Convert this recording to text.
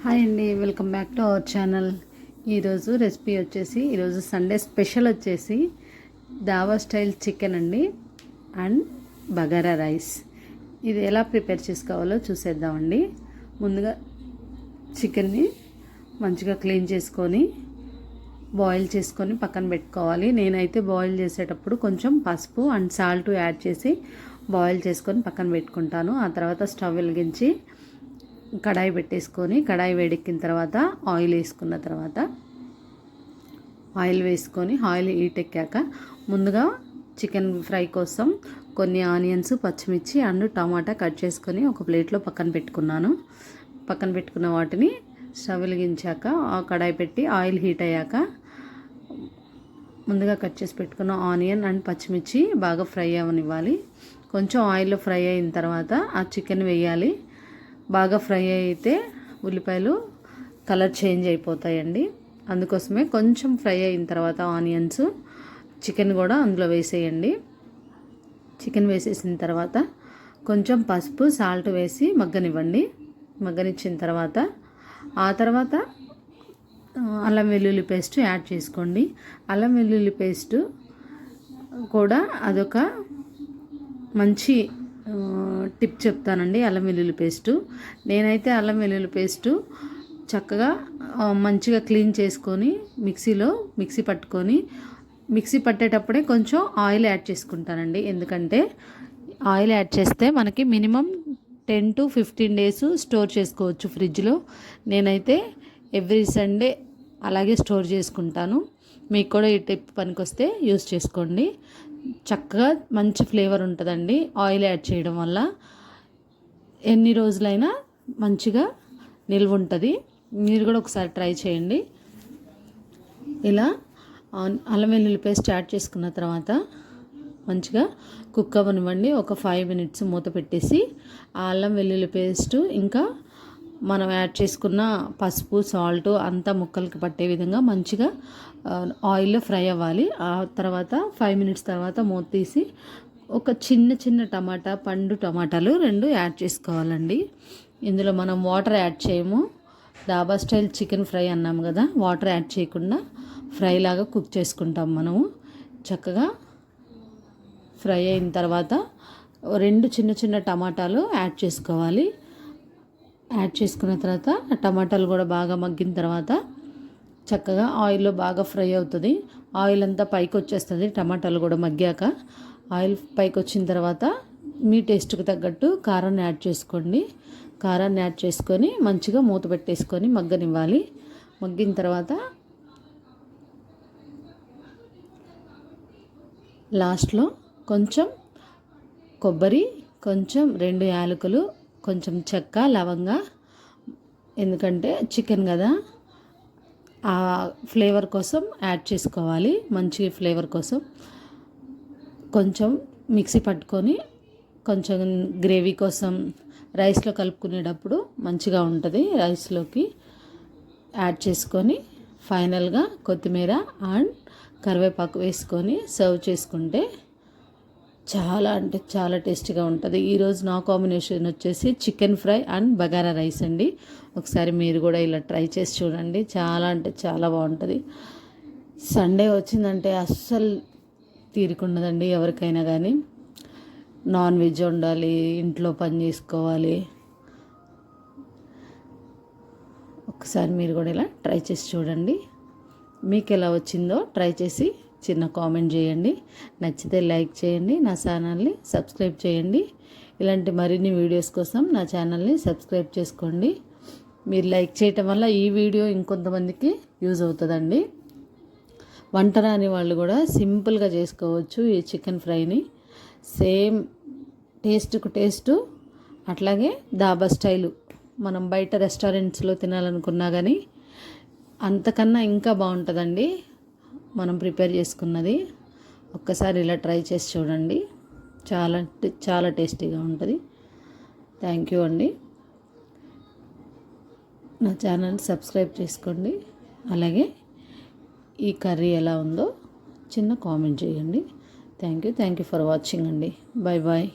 Hi అండి, welcome back to our channel. ఈరోజు recipe వచ్చేసి ఈరోజు సండే స్పెషల్ వచ్చేసి దాబా స్టైల్ చికెన్ అండి అండ్ బగారా రైస్. ఇది ఎలా ప్రిపేర్ చేసుకోవాలో చూసేద్దామండి. ముందుగా చికెన్ని మంచిగా క్లీన్ చేసుకొని బాయిల్ చేసుకొని పక్కన పెట్టుకోవాలి. నేనైతే బాయిల్ చేసేటప్పుడు కొంచెం పసుపు అండ్ సాల్ట్ యాడ్ చేసి బాయిల్ చేసుకొని పక్కన పెట్టుకుంటాను. ఆ తర్వాత స్టవ్ వెలిగించి కడాయి పెట్టేసుకొని కడాయి వేడెక్కిన తర్వాత ఆయిల్ వేసుకున్న తర్వాత ఆయిల్ వేసుకొని ఆయిల్ హీట్ ఎక్కాక ముందుగా చికెన్ ఫ్రై కోసం కొన్ని ఆనియన్స్, పచ్చిమిర్చి అండ్ టమాటా కట్ చేసుకొని ఒక ప్లేట్లో పక్కన పెట్టుకున్నాను. పక్కన పెట్టుకున్న వాటిని స్టవ్ వెలిగించాక ఆ కడాయి పెట్టి ఆయిల్ హీట్ అయ్యాక ముందుగా కట్ చేసి పెట్టుకున్న ఆనియన్ అండ్ పచ్చిమిర్చి బాగా ఫ్రై అవ్వనివ్వాలి. కొంచెం ఆయిల్లో ఫ్రై అయిన తర్వాత ఆ చికెన్ వేయాలి. బాగా ఫ్రై అయితే ఉల్లిపాయలు కలర్ చేంజ్ అయిపోతాయండి. అందుకోసమే కొంచెం ఫ్రై అయిన తర్వాత ఆనియన్స్, చికెన్ కూడా అందులో వేసేయండి. చికెన్ వేసేసిన తర్వాత కొంచెం పసుపు, సాల్ట్ వేసి మగ్గనివ్వండి. మగ్గనిచ్చిన తర్వాత ఆ తర్వాత అల్లం వెల్లుల్లి పేస్ట్ యాడ్ చేసుకోండి. అల్లం వెల్లుల్లి పేస్ట్ కూడా అదొక మంచి టిప్ చెప్తానండి. అల్లం వెల్లుల్లి పేస్టు నేనైతే అల్లం వెల్లుల్లి పేస్టు చక్కగా మంచిగా క్లీన్ చేసుకొని మిక్సీ పట్టుకొని మిక్సీ పట్టేటప్పుడే కొంచెం ఆయిల్ యాడ్ చేసుకుంటానండి. ఎందుకంటే ఆయిల్ యాడ్ చేస్తే మనకి మినిమం 10 to 15 days స్టోర్ చేసుకోవచ్చు ఫ్రిడ్జ్లో. నేనైతే ఎవ్రీ సండే అలాగే స్టోర్ చేసుకుంటాను. మీకు కూడా ఈ టిప్ పనికొస్తే యూస్ చేసుకోండి. చక్కగా మంచి ఫ్లేవర్ ఉంటుందండి ఆయిల్ యాడ్ చేయడం వల్ల. ఎన్ని రోజులైనా మంచిగా నిల్వ ఉంటుంది. మీరు కూడా ఒకసారి ట్రై చేయండి. ఇలా అల్లం వెల్లుల్లి పేస్ట్ యాడ్ చేసుకున్న తర్వాత మంచిగా కుక్ అవ్వనివ్వండి. ఒక 5 minutes మూత పెట్టేసి ఆ అల్లం వెల్లుల్లి పేస్ట్ ఇంకా మనం యాడ్ చేసుకున్న పసుపు, సాల్ట్ అంతా ముక్కలకి పట్టే విధంగా మంచిగా ఆయిల్లో ఫ్రై అవ్వాలి. ఆ తర్వాత 5 minutes తర్వాత మూత తీసి ఒక చిన్న పండు టమాటాలు 2 యాడ్ చేసుకోవాలండి. ఇందులో మనం వాటర్ యాడ్ చేయము. దాబా స్టైల్ చికెన్ ఫ్రై అన్నాము కదా, వాటర్ యాడ్ చేయకుండా ఫ్రై లాగా కుక్ చేసుకుంటాం మనము. చక్కగా ఫ్రై అయిన తర్వాత 2 చిన్న టమాటాలు యాడ్ చేసుకోవాలి. యాడ్ చేసుకున్న తర్వాత టమాటాలు కూడా బాగా మగ్గిన తర్వాత చక్కగా ఆయిల్లో బాగా ఫ్రై అవుతుంది. ఆయిల్ అంతా పైకి వచ్చేస్తుంది. టమాటాలు కూడా మగ్గాక ఆయిల్ పైకి వచ్చిన తర్వాత మీ టేస్ట్కి తగ్గట్టు కారాన్ని యాడ్ చేసుకోండి. కారాన్ని యాడ్ చేసుకొని మంచిగా మూత పెట్టేసుకొని మగ్గనివ్వాలి. మగ్గిన తర్వాత లాస్ట్లో కొంచెం కొబ్బరి, కొంచెం 2 యాలకులు, కొంచెం చెక్క, లవంగా, ఎందుకంటే చికెన్ కదా ఆ ఫ్లేవర్ కోసం యాడ్ చేసుకోవాలి. మంచి ఫ్లేవర్ కోసం కొంచెం మిక్సీ పట్టుకొని కొంచెం గ్రేవీ కోసం రైస్లో కలుపుకునేటప్పుడు మంచిగా ఉంటుంది. రైస్లోకి యాడ్ చేసుకొని ఫైనల్గా కొత్తిమీర అండ్ కరివేపాకు వేసుకొని సర్వ్ చేసుకుంటే చాలా అంటే చాలా టేస్టీగా ఉంటుంది. ఈరోజు నా కాంబినేషన్ వచ్చేసి chicken fry and bagara rice అండి. ఒకసారి మీరు కూడా ఇలా ట్రై చేసి చూడండి. చాలా అంటే చాలా బాగుంటుంది. సండే వచ్చిందంటే అస్సలు తీరికుండదండి ఎవరికైనా కానీ. నాన్ వెజ్ వండాలి, ఇంట్లో పని చేసుకోవాలి. ఒకసారి మీరు కూడా ఇలా ట్రై చేసి చూడండి. మీకు ఎలా వచ్చిందో ట్రై చేసి చిన్న కామెంట్ చేయండి. నచ్చితే లైక్ చేయండి. నా ఛానల్ని సబ్స్క్రైబ్ చేయండి. ఇలాంటి మరిన్ని వీడియోస్ కోసం నా ఛానల్ని సబ్స్క్రైబ్ చేసుకోండి. మీరు లైక్ చేయటం వల్ల ఈ వీడియో ఇంకొంతమందికి యూజ్ అవుతుందండి. వంట రాని వాళ్ళు కూడా సింపుల్గా చేసుకోవచ్చు ఈ చికెన్ ఫ్రైని. సేమ్ టేస్ట్కు టేస్టు అట్లాగే దాబా స్టైలు మనం బయట రెస్టారెంట్స్లో తినాలనుకున్నా కానీ అంతకన్నా ఇంకా బాగుంటుందండి మనం ప్రిపేర్ చేసుకున్నది. ఒక్కసారి ఇలా ట్రై చేసి చూడండి. చాలా చాలా టేస్టీగా ఉంటుంది. థ్యాంక్ యూ అండి. నా ఛానల్ సబ్స్క్రైబ్ చేసుకోండి. అలాగే ఈ కర్రీ ఎలా ఉందో చిన్న కామెంట్ చేయండి. థ్యాంక్ యూ ఫర్ వాచింగ్ అండి. Bye bye.